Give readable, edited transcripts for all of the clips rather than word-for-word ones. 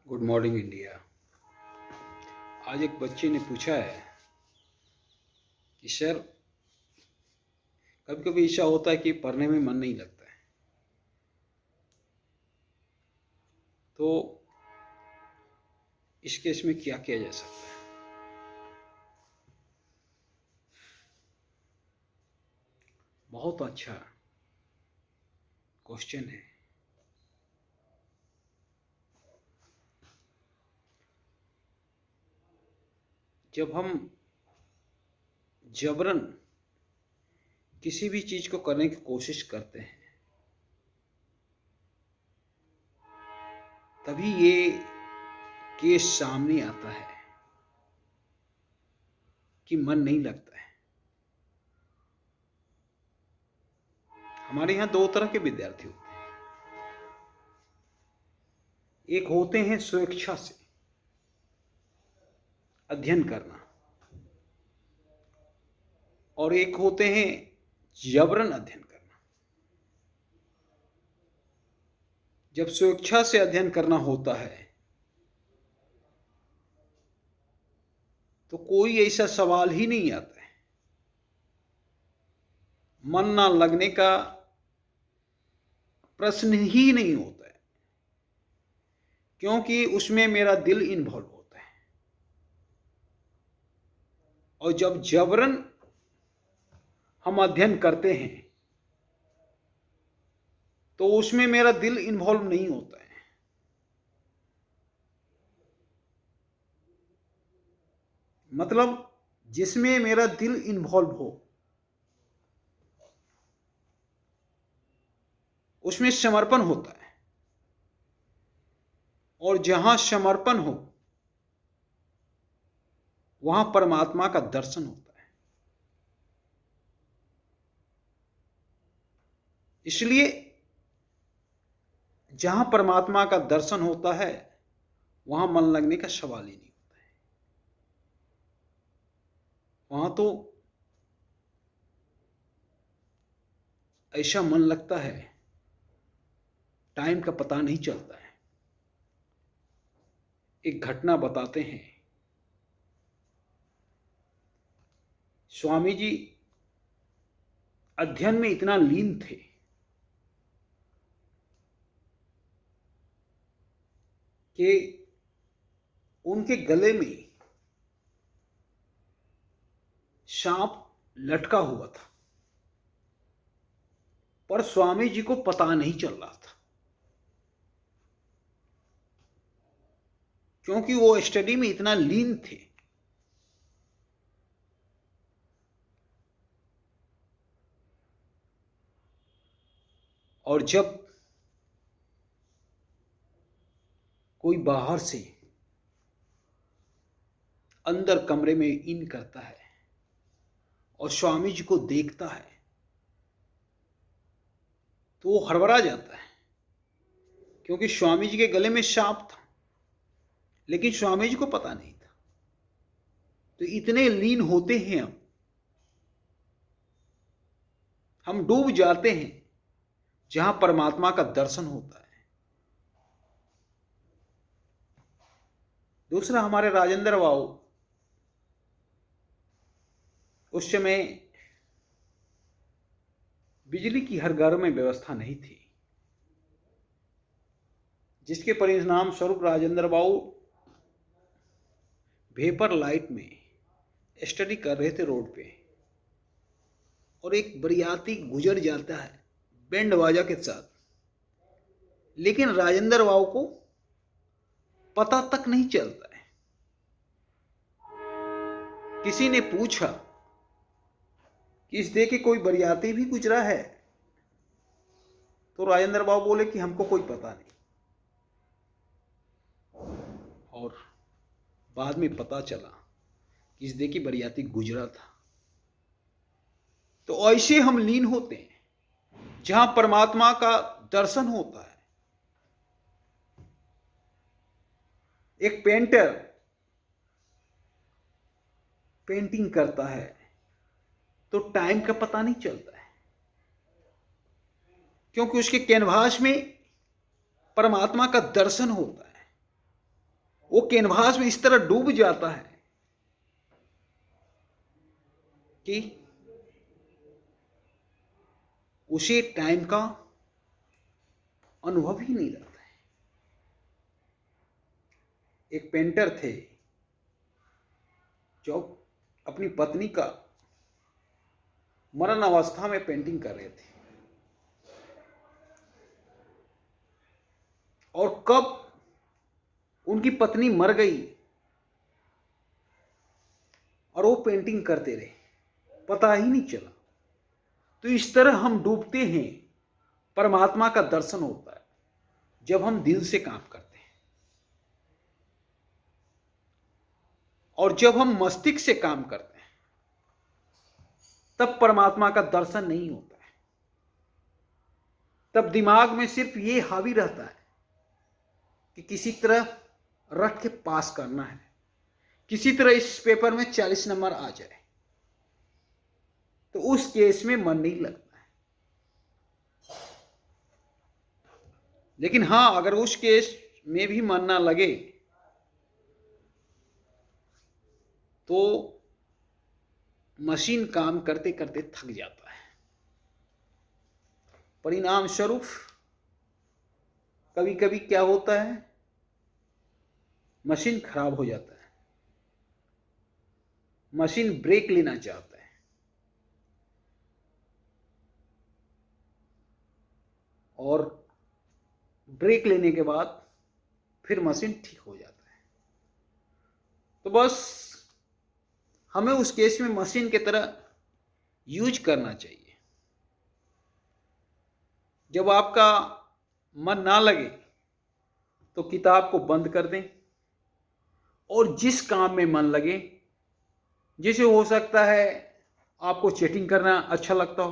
Good morning India. आज एक बच्चे ने पूछा है कि सर, कभी कभी ऐसा होता है कि पढ़ने में मन नहीं लगता है, तो इस केस में क्या किया जा सकता है। बहुत अच्छा क्वेश्चन है। जब हम जबरन किसी भी चीज को करने की कोशिश करते हैं, तभी ये केस सामने आता है कि मन नहीं लगता है। हमारे यहाँ दो तरह के विद्यार्थी होते हैं। एक होते हैं स्वेच्छा से अध्ययन करना, और एक होते हैं जबरन अध्ययन करना। जब स्वेच्छा से अध्ययन करना होता है तो कोई ऐसा सवाल ही नहीं आता है। मन ना लगने का प्रश्न ही नहीं होता है, क्योंकि उसमें मेरा दिल इन्वॉल्व होता है। और जब जबरन हम अध्ययन करते हैं तो उसमें मेरा दिल इन्वॉल्व नहीं होता है। मतलब जिसमें मेरा दिल इन्वॉल्व हो उसमें समर्पण होता है, और जहां समर्पण हो वहां परमात्मा का दर्शन होता है। इसलिए जहां परमात्मा का दर्शन होता है वहां मन लगने का सवाल ही नहीं होता है। वहां तो ऐसा मन लगता है, टाइम का पता नहीं चलता है। एक घटना बताते हैं। स्वामी जी अध्ययन में इतना लीन थे कि उनके गले में सांप लटका हुआ था, पर स्वामी जी को पता नहीं चल रहा था, क्योंकि वो स्टडी में इतना लीन थे। और जब कोई बाहर से अंदर कमरे में इन करता है और स्वामी जी को देखता है तो वो हड़बड़ा जाता है, क्योंकि स्वामी जी के गले में सांप था, लेकिन स्वामी जी को पता नहीं था। तो इतने लीन होते हैं हम डूब जाते हैं जहां परमात्मा का दर्शन होता है। दूसरा, हमारे राजेंद्र बाबू, उस समय बिजली की हर घर में व्यवस्था नहीं थी, जिसके परिणाम स्वरूप राजेंद्र बाबू वेपर लाइट में स्टडी कर रहे थे रोड पे, और एक बरियाती गुजर जाता है बैंड बाजा के साथ, लेकिन राजेंद्र बाबू को पता तक नहीं चलता है। किसी ने पूछा कि इस दे के कोई बरियाती भी गुजरा है, तो राजेंद्र बाबू बोले कि हमको कोई पता नहीं। और बाद में पता चला कि इस दे की बरियाती गुजरा था। तो ऐसे हम लीन होते हैं जहां परमात्मा का दर्शन होता है। एक पेंटर पेंटिंग करता है तो टाइम का पता नहीं चलता है, क्योंकि उसके कैनवास में परमात्मा का दर्शन होता है। वो कैनवास में इस तरह डूब जाता है कि उसे टाइम का अनुभव ही नहीं रहता है। एक पेंटर थे जो अपनी पत्नी का मरण अवस्था में पेंटिंग कर रहे थे, और कब उनकी पत्नी मर गई और वो पेंटिंग करते रहे, पता ही नहीं चला। तो इस तरह हम डूबते हैं। परमात्मा का दर्शन होता है जब हम दिल से काम करते हैं, और जब हम मस्तिष्क से काम करते हैं तब परमात्मा का दर्शन नहीं होता है। तब दिमाग में सिर्फ ये हावी रहता है कि किसी तरह रट के पास करना है, किसी तरह इस पेपर में 40 नंबर आ जाए। तो उस केस में मन नहीं लगता है। लेकिन हां, अगर उस केस में भी मन ना लगे तो मशीन काम करते करते थक जाता है। परिणाम स्वरूप कभी कभी क्या होता है, मशीन खराब हो जाता है, मशीन ब्रेक लेना चाहता है, और ब्रेक लेने के बाद फिर मशीन ठीक हो जाता है। तो बस हमें उस केस में मशीन की तरह यूज करना चाहिए। जब आपका मन ना लगे तो किताब को बंद कर दें, और जिस काम में मन लगे, जैसे हो सकता है आपको चैटिंग करना अच्छा लगता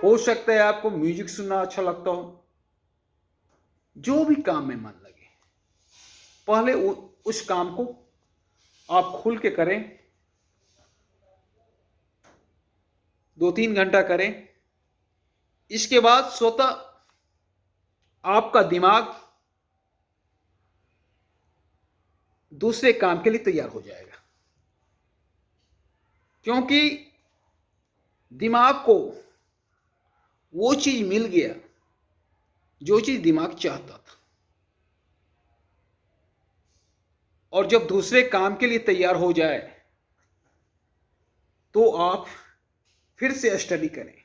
हो सकता है आपको म्यूजिक सुनना अच्छा लगता हो, जो भी काम में मन लगे, पहले उस काम को आप खुल के करें, 2-3 घंटा करें। इसके बाद स्वतः आपका दिमाग दूसरे काम के लिए तैयार हो जाएगा, क्योंकि दिमाग को वो चीज मिल गया जो चीज दिमाग चाहता था। और जब दूसरे काम के लिए तैयार हो जाए तो आप फिर से स्टडी करें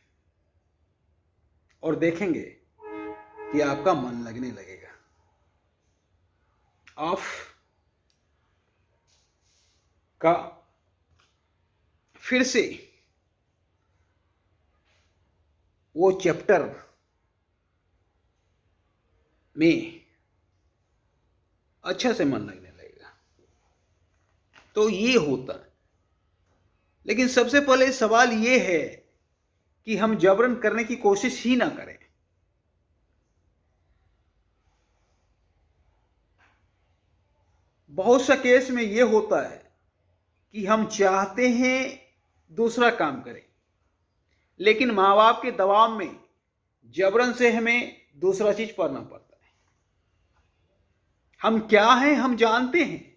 और देखेंगे कि आपका मन लगने लगेगा। आप का फिर से वो चैप्टर में अच्छा से मन लगने लगेगा। तो ये होता है। लेकिन सबसे पहले सवाल ये है कि हम जबरन करने की कोशिश ही ना करें। बहुत सा केस में ये होता है कि हम चाहते हैं दूसरा काम करें, लेकिन माँ बाप के दबाव में जबरन से हमें दूसरा चीज पढ़ना पड़ता है। हम क्या हैं हम जानते हैं,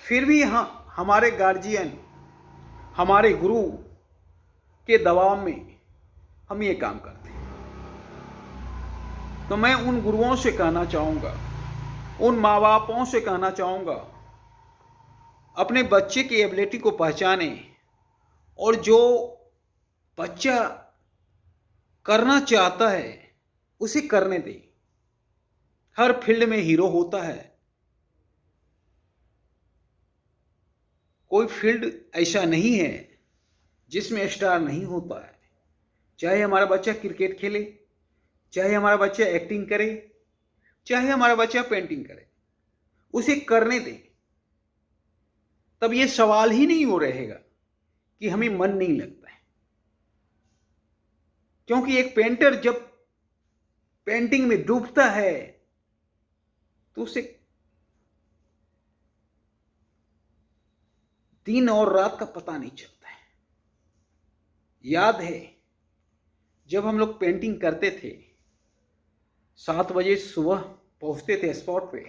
फिर भी हमारे गार्जियन, हमारे गुरु के दबाव में हम ये काम करते हैं। तो मैं उन गुरुओं से कहना चाहूंगा, उन माँ बापों से कहना चाहूंगा, अपने बच्चे की एबिलिटी को पहचाने और जो बच्चा करना चाहता है उसे करने दे। हर फील्ड में हीरो होता है, कोई फील्ड ऐसा नहीं है जिसमें स्टार नहीं होता है। चाहे हमारा बच्चा क्रिकेट खेले, चाहे हमारा बच्चा एक्टिंग करे, चाहे हमारा बच्चा पेंटिंग करे, उसे करने दें। तब ये सवाल ही नहीं हो रहेगा कि हमें मन नहीं लगता है। क्योंकि एक पेंटर जब पेंटिंग में डूबता है तो उसे दिन और रात का पता नहीं चलता है। याद है जब हम लोग पेंटिंग करते थे, 7 बजे सुबह पहुंचते थे स्पॉट पे,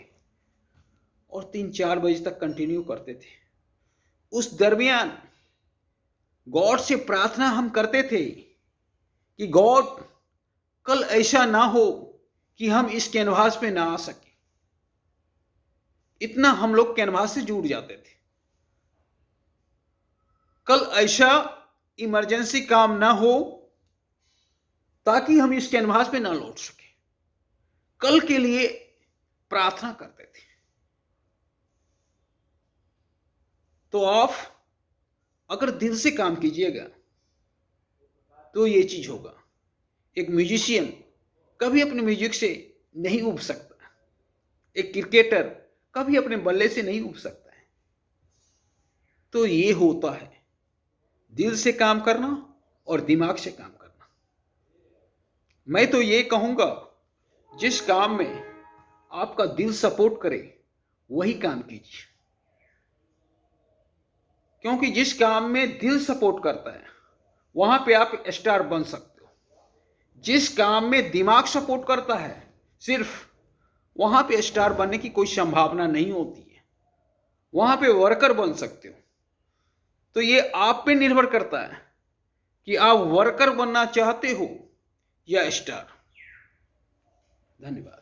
और 3-4 बजे तक कंटिन्यू करते थे। उस दरमियान गॉड से प्रार्थना हम करते थे कि गॉड कल ऐसा ना हो कि हम इस कैनवास पे ना आ सके। इतना हम लोग कैनवास से जुड़ जाते थे। कल ऐसा इमरजेंसी काम ना हो ताकि हम इस कैनवास पे ना लौट सके, कल के लिए प्रार्थना करते थे। तो आप अगर दिल से काम कीजिएगा तो ये चीज होगा। एक म्यूजिशियन कभी अपने म्यूजिक से नहीं उब सकता, एक क्रिकेटर कभी अपने बल्ले से नहीं उब सकता है। तो ये होता है दिल से काम करना और दिमाग से काम करना। मैं तो ये कहूंगा जिस काम में आपका दिल सपोर्ट करे वही काम कीजिए, क्योंकि जिस काम में दिल सपोर्ट करता है वहां पे आप स्टार बन सकते हो। जिस काम में दिमाग सपोर्ट करता है सिर्फ, वहां पे स्टार बनने की कोई संभावना नहीं होती है, वहां पे वर्कर बन सकते हो। तो ये आप पे निर्भर करता है कि आप वर्कर बनना चाहते हो या स्टार। धन्यवाद।